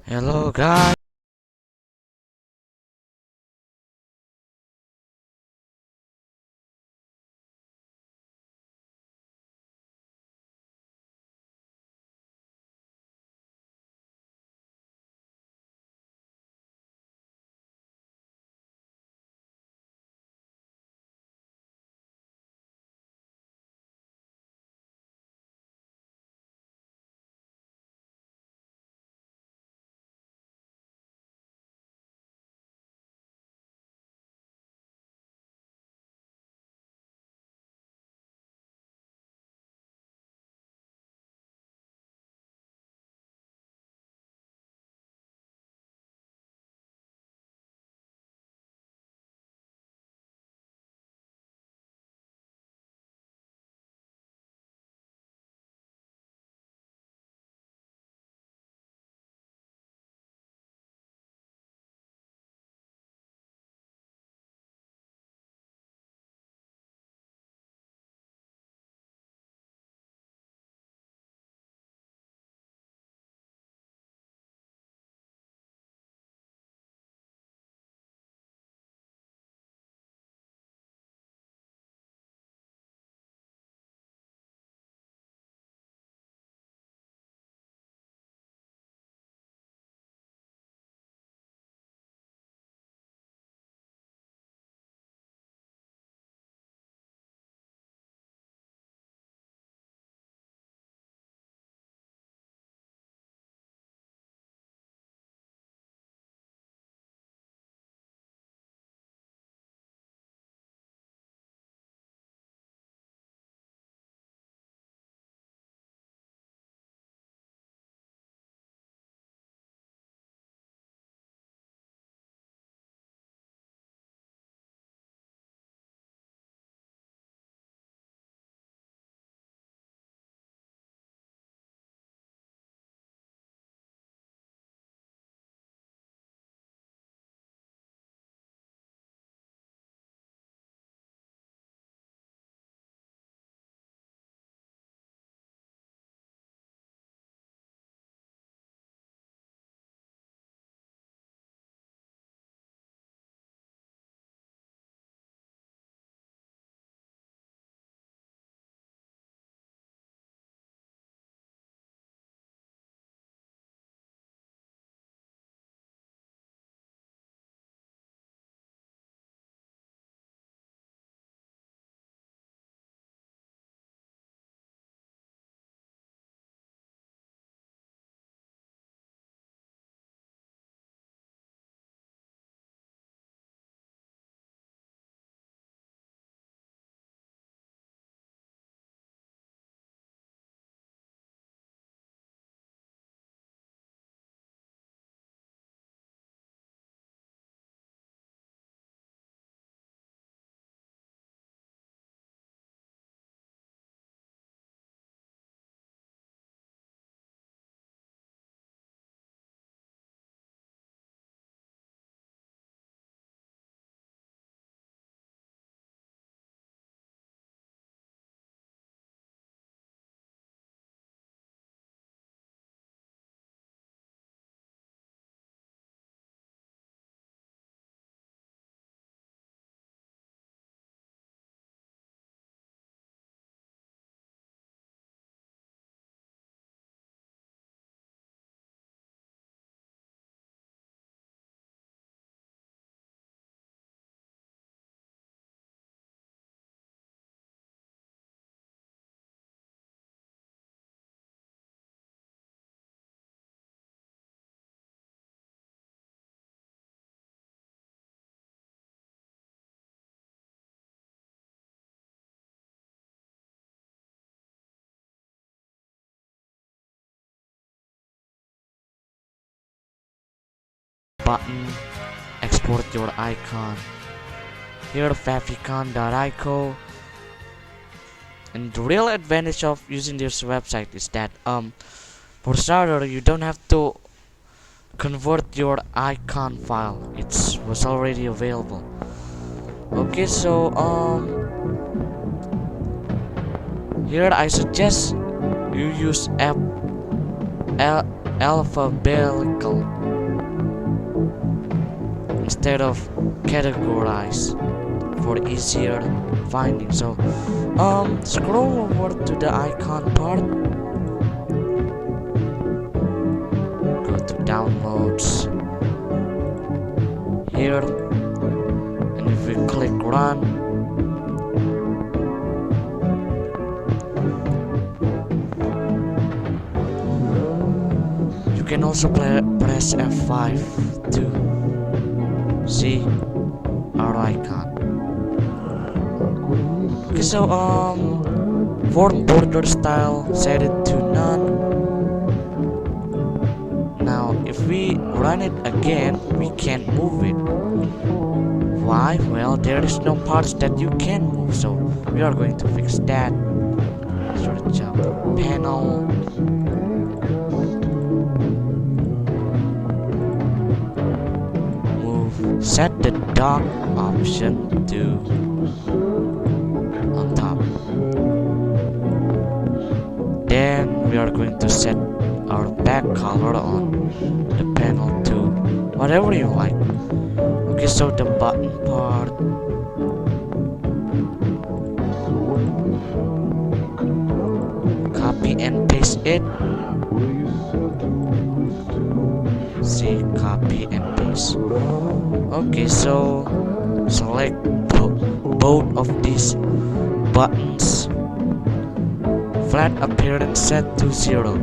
Hello guys. Button, export your icon. Here favicon.ico. And the real advantage of using this website is that for starter you don't have to convert your icon file. It was already available. Okay, so Here I suggest you use alphabetical instead of categorize for easier finding. So scroll over to the icon part, go to downloads here, and if we click run, you can also press F5 to see our icon. Okay, so form border style, set it to none. Now if we run it again, we can't move it. Why? Well, there is no parts that you can move, so we are going to fix that. Search panel, set the dock option to on top. Then we are going to set our back color on the panel to whatever you like. Okay, so the button part, copy and paste it. See, copy and paste. Okay, so select both of these buttons. Flat appearance set to 0.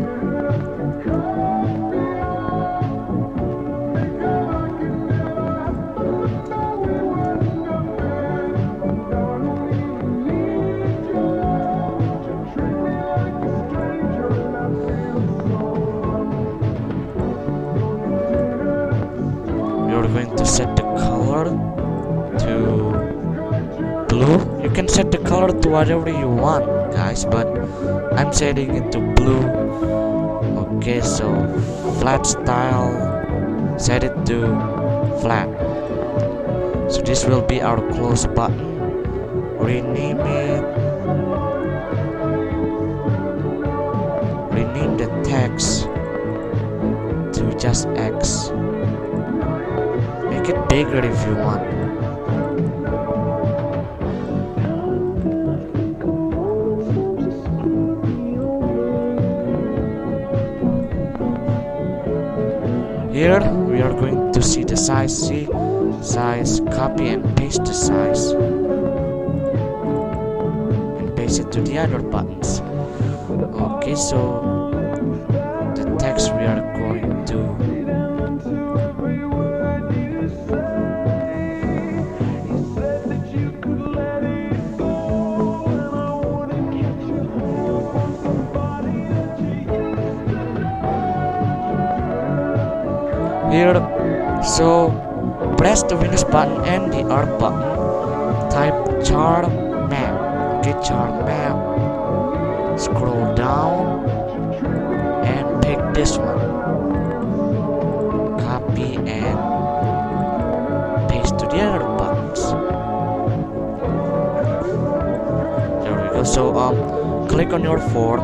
You're going to set the color to blue. You can set the color to whatever you want, guys, but I'm setting it to blue. Okay, so flat style, set it to flat. So this will be our close button. Rename it, rename the text to just X. Make it bigger if you want. Here we are going to see the size. See, size, copy and paste the size and paste it to the other buttons. Okay, so the text we are going to here, so press the Windows button and the R button, type chart map. Okay, chart map, scroll down and pick this one, copy and paste to the other buttons. There we go. So click on your form,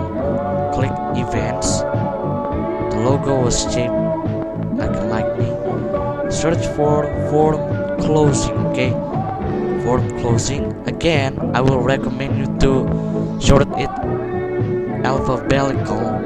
click events, the logo was shaped like a lightning. Search for form closing. Okay, form closing. Again, I will recommend you to sort it alphabetical.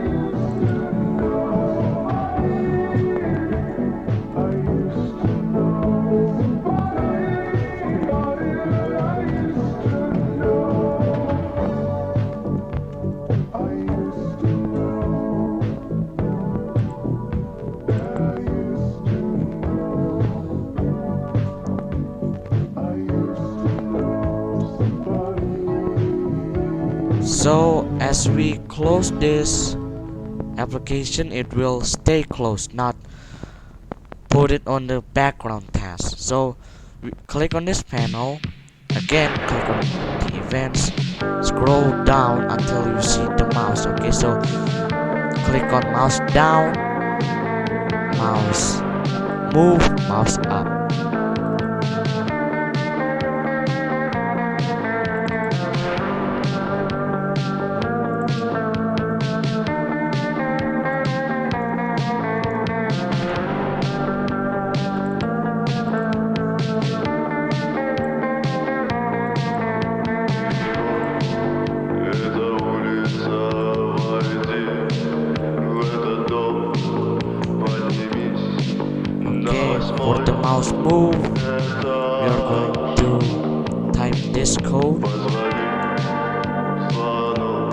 So as we close this application, it will stay closed, not put it on the background task. So we click on this panel, again click on the events, scroll down until you see the mouse. Okay, so click on mouse down, mouse move, mouse up.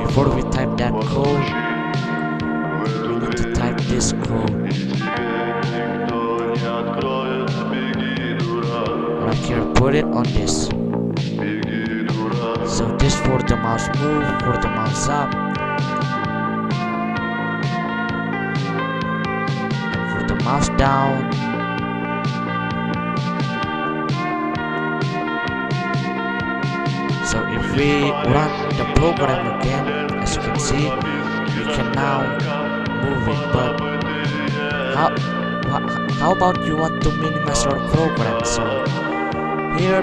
before we type that code, we need to type this code right here. Put it on this. So this for the mouse move, for the mouse up, and for the mouse down. So if we run the program again, as you can see, we can now move it. But how about you want to minimize your program? So here,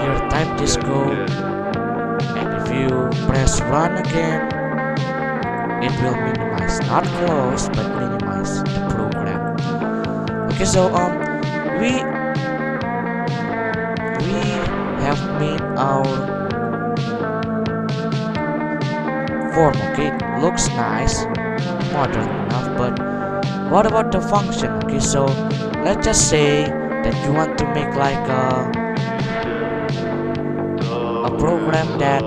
here type this code, and if you press run again, it will minimize, not close, but minimize the program. Okay, so we have made our form. Okay, it looks nice, modern enough, but what about the function? Okay, so let's just say that you want to make like a program that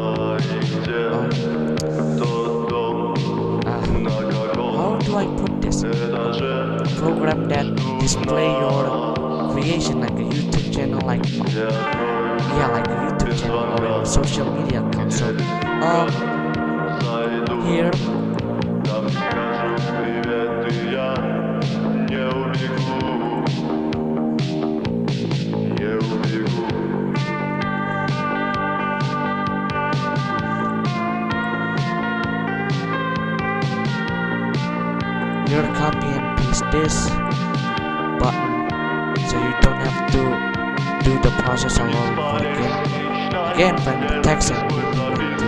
how do I put this? A program that display your creation, like a YouTube channel, like like a YouTube channel or a social media account. So here here copy and paste this button, so you don't have to do the process all over again when the text and we need to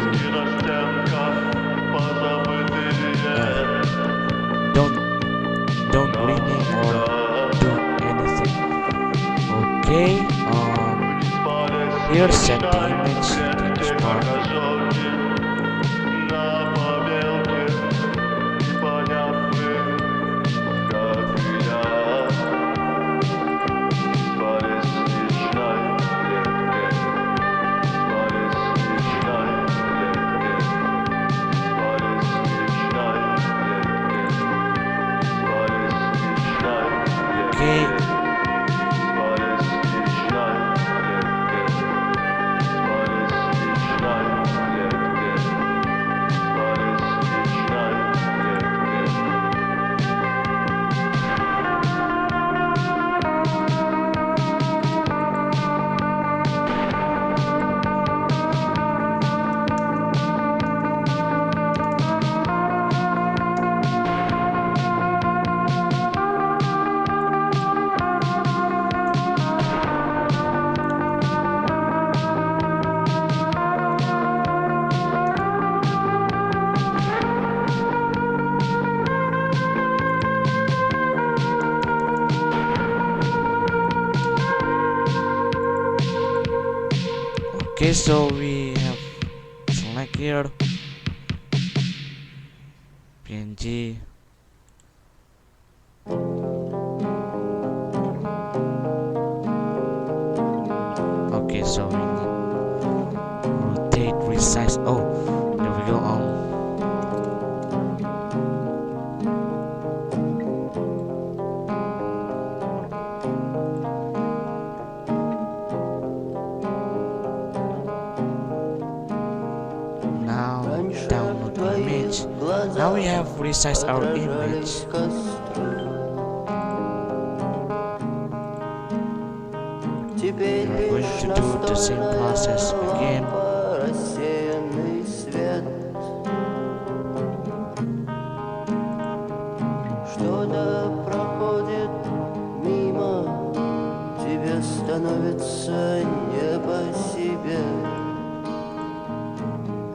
don't rename or do anything. Okay, here set the image to start. Okay, so we have select here PNG. Okay, so we need rotate, resize. Oh, there we go. Download the image. Now we have resized our image. We are going to do the same process again.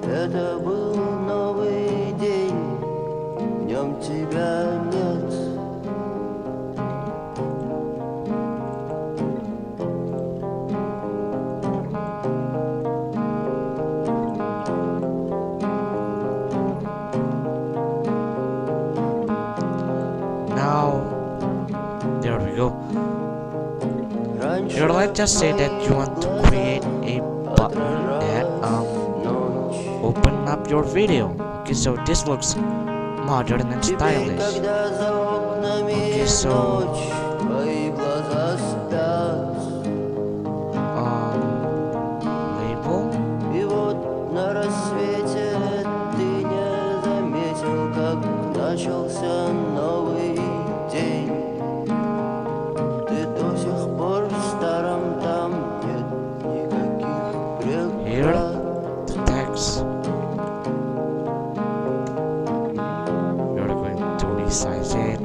Это был новый день, в нем тебя нет. let's just say that you want to create a button that open up your video. Okay, so this looks modern and stylish. Okay, so label. И вот на рассвете ты не заметил, как начался новый день. Ты до сих пор в старом, там нет никаких Here, преград. the text. We're going to resize it.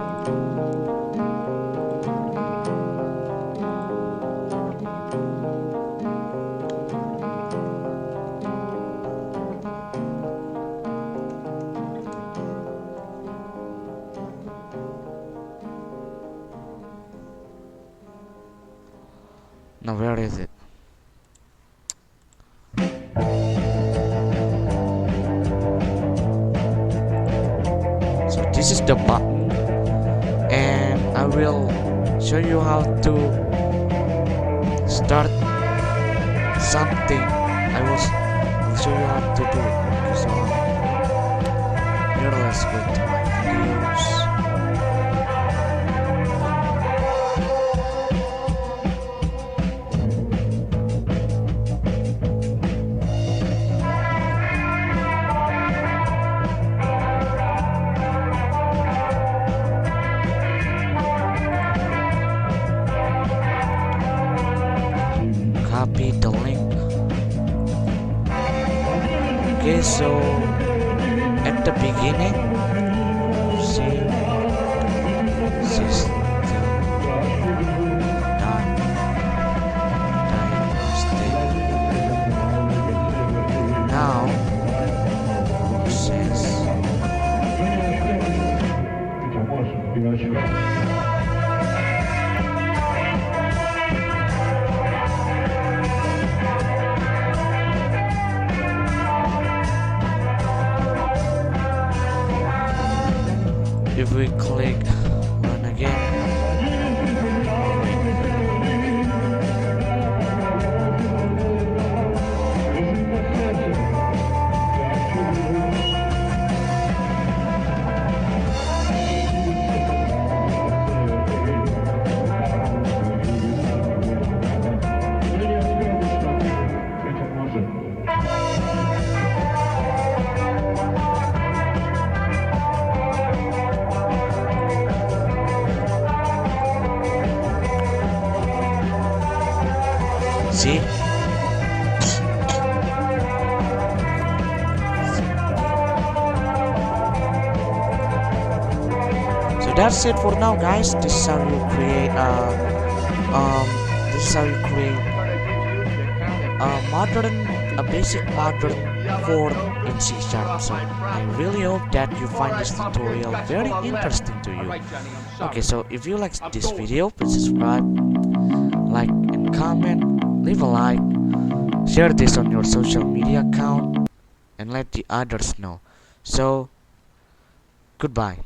Now where is it? So this is the button, and I will show you how to start something. I will show you how to do it. Okay, so here, let's go to my videos. Copy the link. Okay, so at the beginning, see system dot diagnostic. Now says if we click run again, see? So that's it for now, guys. This is how you create a basic modern chord in C#. So I really hope that you find this tutorial very interesting to you. Okay, so if you like this video, please subscribe, like and comment, leave a like, share this on your social media account, and let the others know. So goodbye.